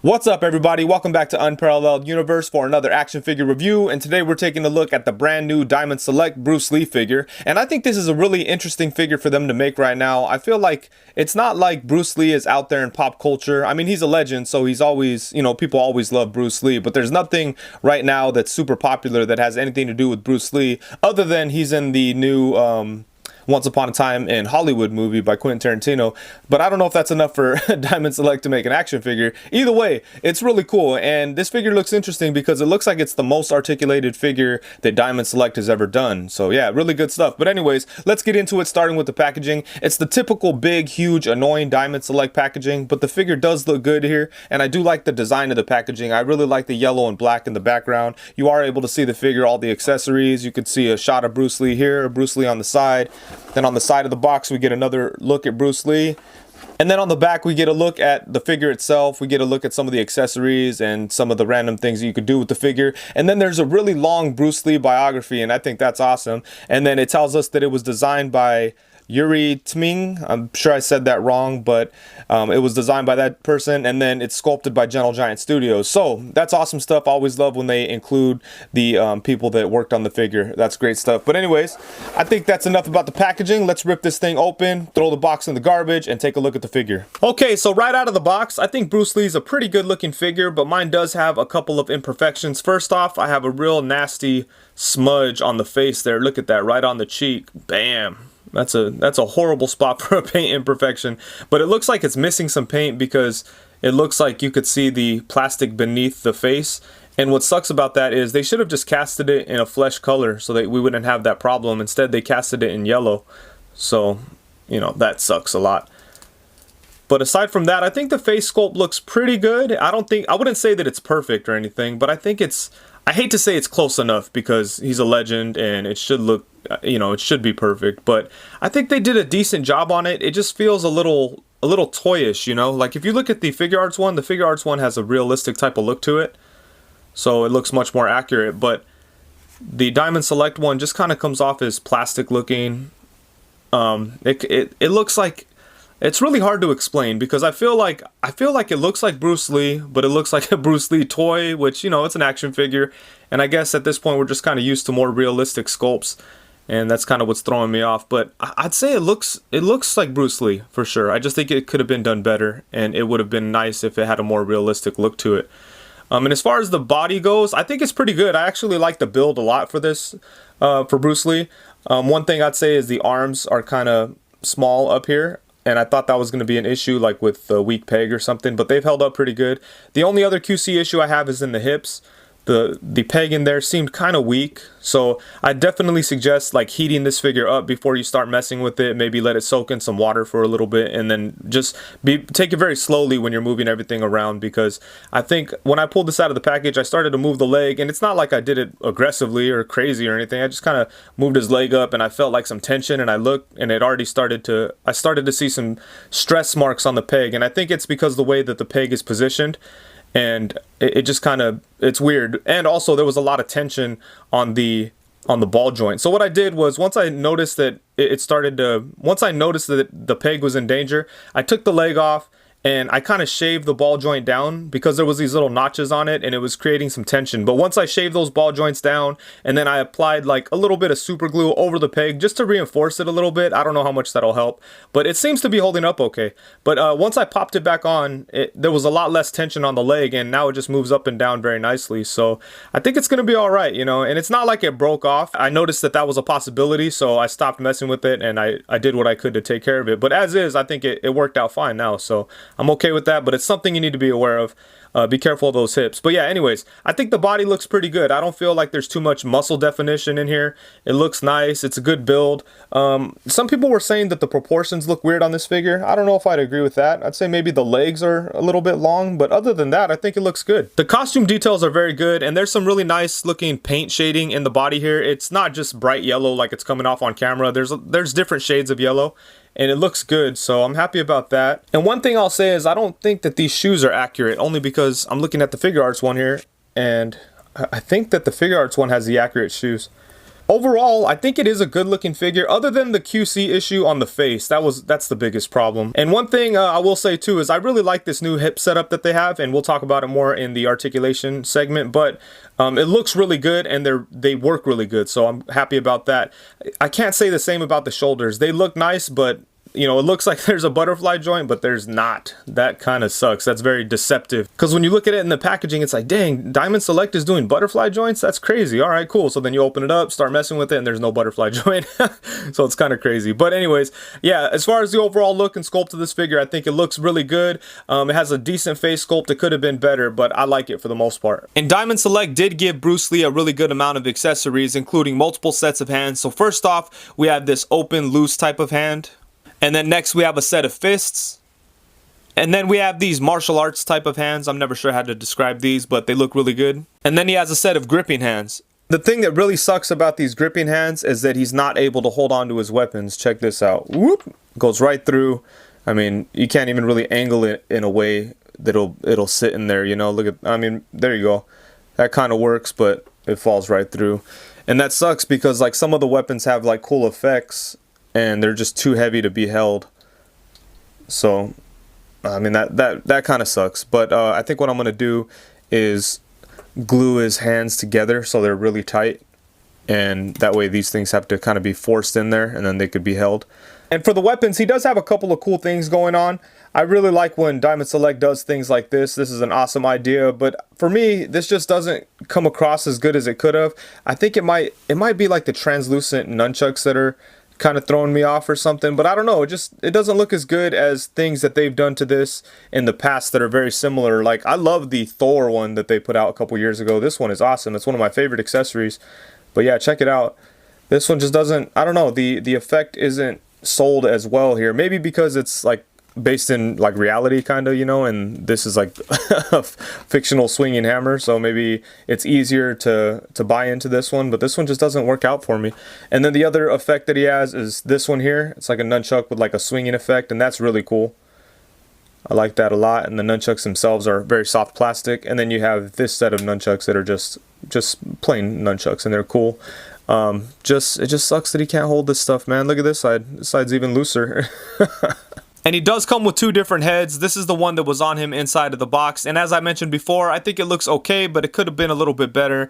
What's up, everybody? Welcome back to Unparalleled Universe for another action figure review, and today we're taking a look at the brand new Diamond Select Bruce Lee figure. And I think this is a really interesting figure for them to make right now. I feel like it's not like Bruce Lee is out there in pop culture. I mean, he's a legend, so he's always, people always love Bruce Lee, but there's nothing right now that's super popular that has anything to do with Bruce Lee other than he's in the new Once Upon a Time in Hollywood movie by Quentin Tarantino. But I don't know if that's enough for Diamond Select to make an action figure. Either way, it's really cool, and this figure looks interesting because it looks like it's the most articulated figure that Diamond Select has ever done. So yeah, really good stuff. But anyways, let's get into it, starting with the packaging. It's the typical big, huge, annoying Diamond Select packaging, but the figure does look good here, and I do like the design of the packaging. I really like the yellow and black in the background. You are able to see the figure, all the accessories. You can see a shot of Bruce Lee here, Bruce Lee on the side. Then on the side of the box, we get another look at Bruce Lee. And then on the back, we get a look at the figure itself. We get a look at some of the accessories and some of the random things that you could do with the figure. And then there's a really long Bruce Lee biography, and I think that's awesome. And then it tells us that it was designed by Yuri Tming. I'm sure I said that wrong, but it was designed by that person, and then it's sculpted by Gentle Giant Studios. So that's awesome stuff. I always love when they include the people that worked on the figure. That's great stuff. But anyways, I think that's enough about the packaging. Let's rip this thing open, throw the box in the garbage, and take a look at the figure. Okay, so right out of the box, I think Bruce Lee's a pretty good looking figure, but mine does have a couple of imperfections. First off, I have a real nasty smudge on the face there. Look at that, right on the cheek. Bam. That's a horrible spot for a paint imperfection, but it looks like it's missing some paint because it looks like you could see the plastic beneath the face. And what sucks about that is they should have just casted it in a flesh color so that we wouldn't have that problem. Instead, they casted it in yellow. So, that sucks a lot. But aside from that, I think the face sculpt looks pretty good. I wouldn't say that it's perfect or anything, but I think I hate to say it's close enough because he's a legend and it should look, it should be perfect, but I think they did a decent job on it. It just feels a little toyish, like if you look at the figure arts one has a realistic type of look to it, so it looks much more accurate. But the Diamond Select one just kind of comes off as plastic looking. It looks like, it's really hard to explain because I feel like it looks like Bruce Lee, but it looks like a Bruce Lee toy, which, it's an action figure. And I guess at this point we're just kind of used to more realistic sculpts, and that's kind of what's throwing me off. But I'd say it looks like Bruce Lee for sure. I just think it could have been done better, and it would have been nice if it had a more realistic look to it. And as far as the body goes, I think it's pretty good. I actually like the build a lot for this, for Bruce Lee. One thing I'd say is the arms are kind of small up here. And I thought that was going to be an issue, like with the weak peg or something, but they've held up pretty good. The only other QC issue I have is in the hips. The peg in there seemed kind of weak, so I definitely suggest like heating this figure up before you start messing with it. Maybe let it soak in some water for a little bit, and then just take it very slowly when you're moving everything around, because I think when I pulled this out of the package, I started to move the leg, and it's not like I did it aggressively or crazy or anything. I just kind of moved his leg up, and I felt like some tension, and I looked, and I started to see some stress marks on the peg, and I think it's because the way that the peg is positioned. And it just kind of, it's weird. And also there was a lot of tension on the ball joint. So what I did was, once I noticed that the peg was in danger, I took the leg off and I kind of shaved the ball joint down because there was these little notches on it and it was creating some tension. But once I shaved those ball joints down, and then I applied like a little bit of super glue over the peg just to reinforce it a little bit. I don't know how much that'll help, but it seems to be holding up okay. But once I popped it back on, there was a lot less tension on the leg, and now it just moves up and down very nicely. So I think it's going to be all right, and it's not like it broke off. I noticed that was a possibility, so I stopped messing with it, and I did what I could to take care of it. But as is, I think it worked out fine now, so I'm okay with that, but it's something you need to be aware of. Be careful of those hips. But yeah, anyways, I think the body looks pretty good. I don't feel like there's too much muscle definition in here. It looks nice. It's a good build. Some people were saying that the proportions look weird on this figure. I don't know if I'd agree with that. I'd say maybe the legs are a little bit long, but other than that, I think it looks good. The costume details are very good, and there's some really nice looking paint shading in the body here. It's not just bright yellow like it's coming off on camera. There's different shades of yellow, and it looks good, so I'm happy about that. And one thing I'll say is I don't think that these shoes are accurate, only because I'm looking at the figure arts one here, and I think that the figure arts one has the accurate shoes. Overall, I think it is a good looking figure, other than the QC issue on the face. That's the biggest problem. And one thing I will say too is I really like this new hip setup that they have, and we'll talk about it more in the articulation segment, but it looks really good and they work really good, so I'm happy about that. I can't say the same about the shoulders. They look nice, but you know, it looks like there's a butterfly joint, but there's not. That kind of sucks. That's very deceptive. Because when you look at it in the packaging, it's like, dang, Diamond Select is doing butterfly joints? That's crazy. All right, cool. So then you open it up, start messing with it, and there's no butterfly joint. So it's kind of crazy. But anyways, yeah, as far as the overall look and sculpt of this figure, I think it looks really good. It has a decent face sculpt. It could have been better, but I like it for the most part. And Diamond Select did give Bruce Lee a really good amount of accessories, including multiple sets of hands. So first off, we have this open, loose type of hand. And then next we have a set of fists. And then we have these martial arts type of hands. I'm never sure how to describe these, but they look really good. And then he has a set of gripping hands. The thing that really sucks about these gripping hands is that he's not able to hold on to his weapons. Check this out. Whoop! Goes right through. I mean, you can't even really angle it in a way that it'll sit in there, you know. Look at, I mean, there you go. That kind of works, but it falls right through. And that sucks because like some of the weapons have like cool effects, and they're just too heavy to be held. So, I mean, that kind of sucks. But I think what I'm going to do is glue his hands together so they're really tight. And that way these things have to kind of be forced in there, and then they could be held. And for the weapons, he does have a couple of cool things going on. I really like when Diamond Select does things like this. This is an awesome idea, but for me, this just doesn't come across as good as it could have. I think it might be like the translucent nunchucks that are kind of throwing me off or something, but I don't know, it doesn't look as good as things that they've done to this in the past that are very similar. Like, I love the Thor one that they put out a couple years ago. This one is awesome. It's one of my favorite accessories. But yeah, check it out. This one just doesn't, I don't know, the effect isn't sold as well here. Maybe because it's like based in like reality kind of, you know, and this is like a fictional swinging hammer, so maybe it's easier to buy into this one, but this one just doesn't work out for me. And then the other effect that he has is this one here. It's like a nunchuck with like a swinging effect, and that's really cool. I like that a lot. And the nunchucks themselves are very soft plastic, and then you have this set of nunchucks that are just plain nunchucks, and they're cool. It just sucks that he can't hold this stuff, man. Look at this side. This side's even looser. And he does come with two different heads. This is the one that was on him inside of the box. And as I mentioned before, I think it looks okay, but it could have been a little bit better.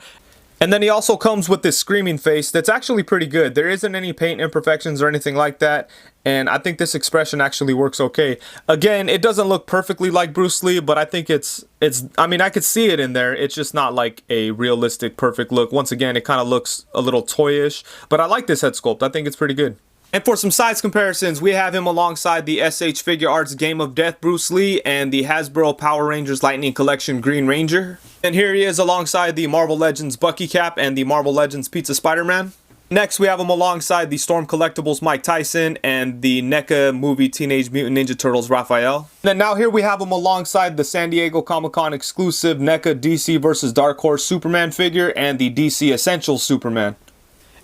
And then he also comes with this screaming face that's actually pretty good. There isn't any paint imperfections or anything like that. And I think this expression actually works okay. Again, it doesn't look perfectly like Bruce Lee, but I think I mean, I could see it in there. It's just not like a realistic, perfect look. Once again, it kind of looks a little toyish, but I like this head sculpt. I think it's pretty good. And for some size comparisons, we have him alongside the SH Figure Arts Game of Death Bruce Lee and the Hasbro Power Rangers Lightning Collection Green Ranger. And here he is alongside the Marvel Legends Bucky Cap and the Marvel Legends Pizza Spider-Man. Next, we have him alongside the Storm Collectibles Mike Tyson and the NECA movie Teenage Mutant Ninja Turtles Raphael. And then now here we have him alongside the San Diego Comic-Con exclusive NECA DC vs. Dark Horse Superman figure and the DC Essentials Superman.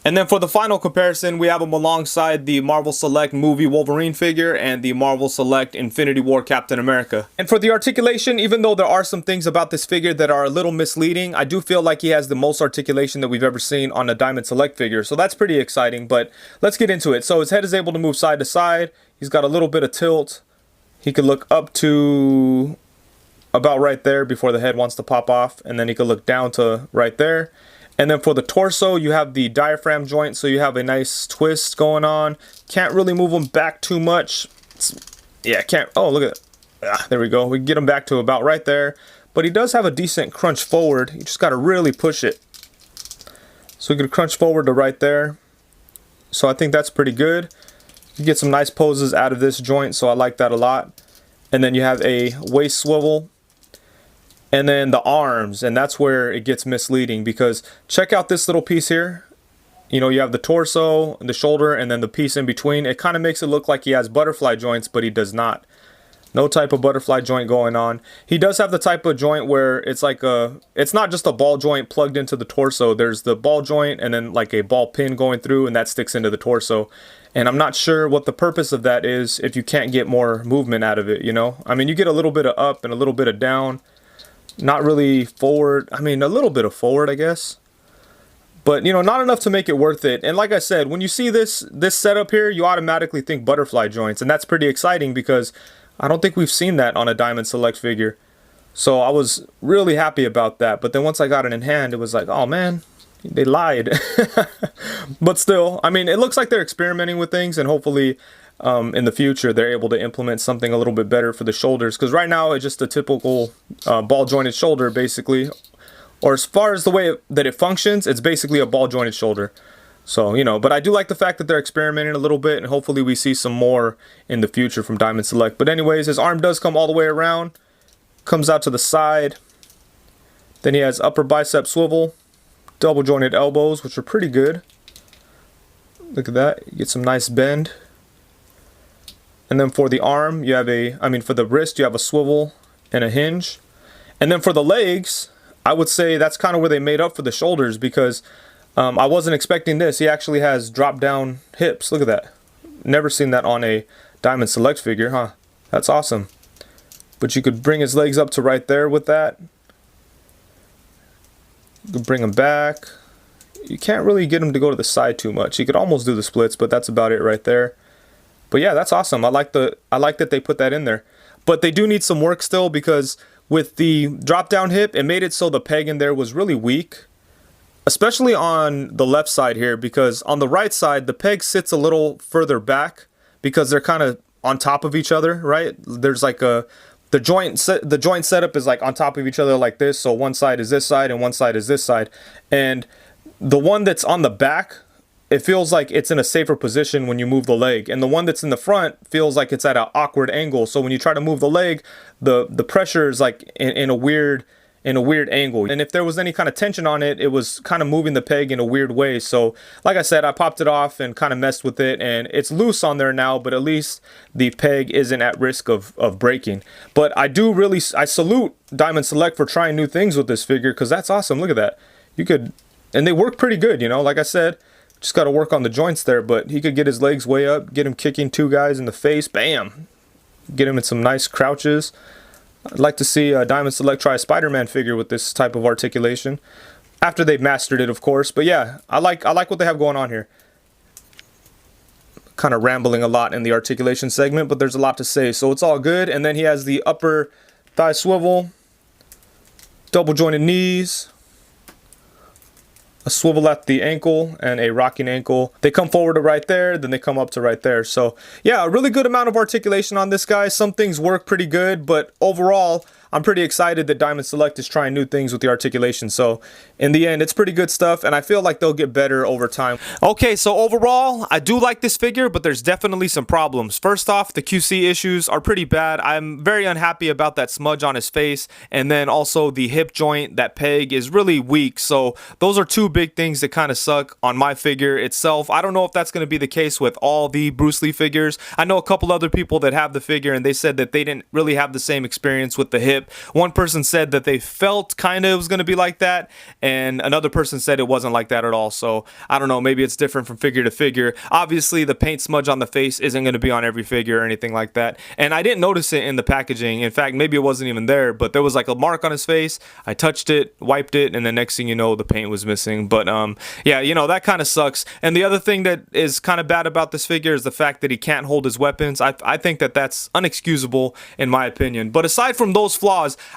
And then for the final comparison, we have him alongside the Marvel Select movie Wolverine figure and the Marvel Select Infinity War Captain America. And for the articulation, even though there are some things about this figure that are a little misleading, I do feel like he has the most articulation that we've ever seen on a Diamond Select figure. So that's pretty exciting, but let's get into it. So his head is able to move side to side. He's got a little bit of tilt. He could look up to about right there before the head wants to pop off. And then he could look down to right there. And then for the torso, you have the diaphragm joint, so you have a nice twist going on. Can't really move them back too much. Yeah, can't. Oh, look at that. There we go. We can get him back to about right there. But he does have a decent crunch forward. You just got to really push it. So we could crunch forward to right there. So I think that's pretty good. You get some nice poses out of this joint, so I like that a lot. And then you have a waist swivel. And then the arms, and that's where it gets misleading, because check out this little piece here. You know, you have the torso, the shoulder, and then the piece in between. It kind of makes it look like he has butterfly joints, but he does not. No type of butterfly joint going on. He does have the type of joint where it's like it's not just a ball joint plugged into the torso. There's the ball joint and then like a ball pin going through, and that sticks into the torso. And I'm not sure what the purpose of that is if you can't get more movement out of it, you know? I mean, you get a little bit of up and a little bit of down. Not really forward. I mean, a little bit of forward, I guess. But, you know, not enough to make it worth it. And like I said, when you see this setup here, you automatically think butterfly joints. And that's pretty exciting because I don't think we've seen that on a Diamond Select figure. So I was really happy about that. But then once I got it in hand, it was like, oh man, they lied. But still, I mean, it looks like they're experimenting with things, and hopefully in the future they're able to implement something a little bit better for the shoulders. Because right now it's just a typical ball jointed shoulder basically. Or as far as the way that it functions, it's basically a ball jointed shoulder. So, you know, but I do like the fact that they're experimenting a little bit, and hopefully we see some more in the future from Diamond Select. But anyways, his arm does come all the way around, comes out to the side. Then he has upper bicep swivel, double jointed elbows, which are pretty good. Look at that, you get some nice bend. And then for the arm, you have for the wrist, you have a swivel and a hinge. And then for the legs, I would say that's kind of where they made up for the shoulders, because I wasn't expecting this. He actually has drop down hips. Look at that. Never seen that on a Diamond Select figure, huh? That's awesome. But you could bring his legs up to right there with that. You could bring him back. You can't really get him to go to the side too much. You could almost do the splits, but that's about it right there. But yeah, that's awesome. I like that they put that in there. But they do need some work still, because with the drop down hip, it made it so the peg in there was really weak, especially on the left side here, because on the right side the peg sits a little further back because they're kind of on top of each other, right? There's like the joint setup is like on top of each other like this, so one side is this side and one side is this side, and the one that's on the back, it feels like it's in a safer position when you move the leg, and the one that's in the front feels like it's at an awkward angle. So when you try to move the leg, the pressure is like in a weird angle, and if there was any kind of tension on it, it was kind of moving the peg in a weird way. So like I said, I popped it off and kind of messed with it, and it's loose on there now, but at least the peg isn't at risk of breaking. But I salute Diamond Select for trying new things with this figure, because that's awesome. Look at that. And they work pretty good, you know, like I said. Just got to work on the joints there, but he could get his legs way up, get him kicking two guys in the face, bam! Get him in some nice crouches. I'd like to see Diamond Select try a Spider-Man figure with this type of articulation, after they've mastered it, of course. But yeah, I like what they have going on here. Kind of rambling a lot in the articulation segment, but there's a lot to say, so it's all good. And then he has the upper thigh swivel, double jointed knees, a swivel at the ankle, and a rocking ankle. They come forward to right there, then they come up to right there. So yeah, a really good amount of articulation on this guy. Some things work pretty good, but overall I'm pretty excited that Diamond Select is trying new things with the articulation. So in the end, it's pretty good stuff, and I feel like they'll get better over time. Okay, so overall, I do like this figure, but there's definitely some problems. First off, the QC issues are pretty bad. I'm very unhappy about that smudge on his face, and then also the hip joint, that peg is really weak. So those are two big things that kind of suck on my figure itself. I don't know if that's going to be the case with all the Bruce Lee figures. I know a couple other people that have the figure, and they said that they didn't really have the same experience with the hip. One person said that they felt kind of it was going to be like that, and another person said it wasn't like that at all. So I don't know, maybe it's different from figure to figure. Obviously the paint smudge on the face isn't going to be on every figure or anything like that, and I didn't notice it in the packaging. In fact, maybe it wasn't even there, but there was like a mark on his face. I touched it, wiped it, and the next thing you know, the paint was missing. But yeah, you know, that kind of sucks. And the other thing that is kind of bad about this figure is the fact that he can't hold his weapons. I think that that's unexcusable in my opinion. But aside from those flaws,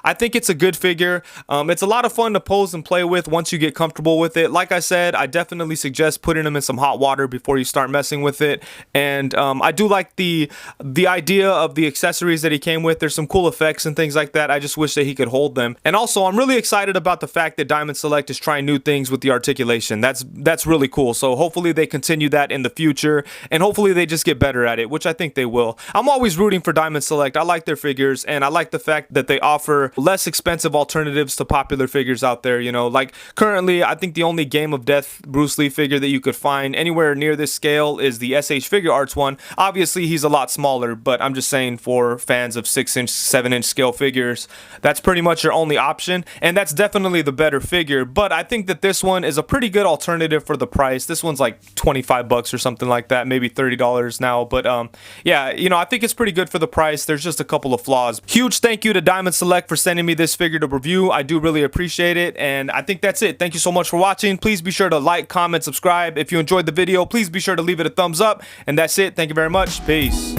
I think it's a good figure. It's a lot of fun to pose and play with once you get comfortable with it. Like I said, I definitely suggest putting him in some hot water before you start messing with it. And I do like the idea of the accessories that he came with. There's some cool effects and things like that. I just wish that he could hold them. And also, I'm really excited about the fact that Diamond Select is trying new things with the articulation. That's really cool. So hopefully they continue that in the future, and hopefully they just get better at it, which I think they will. I'm always rooting for Diamond Select. I like their figures, and I like the fact that they offer less expensive alternatives to popular figures out there. You know, like currently I think the only Game of Death Bruce Lee figure that you could find anywhere near this scale is the SH Figure Arts one. Obviously he's a lot smaller, but I'm just saying for fans of 6-inch 7-inch scale figures, that's pretty much your only option, and that's definitely the better figure. But I think that this one is a pretty good alternative for the price. This one's like 25 bucks or something like that, maybe $30 now. But yeah, you know, I think it's pretty good for the price. There's just a couple of flaws. Huge thank you to Diamond Diamond Select for sending me this figure to review. I do really appreciate it, and I think that's it. Thank you so much for watching. Please be sure to like, comment, subscribe. If you enjoyed the video, please be sure to leave it a thumbs up, and that's it. Thank you very much. Peace.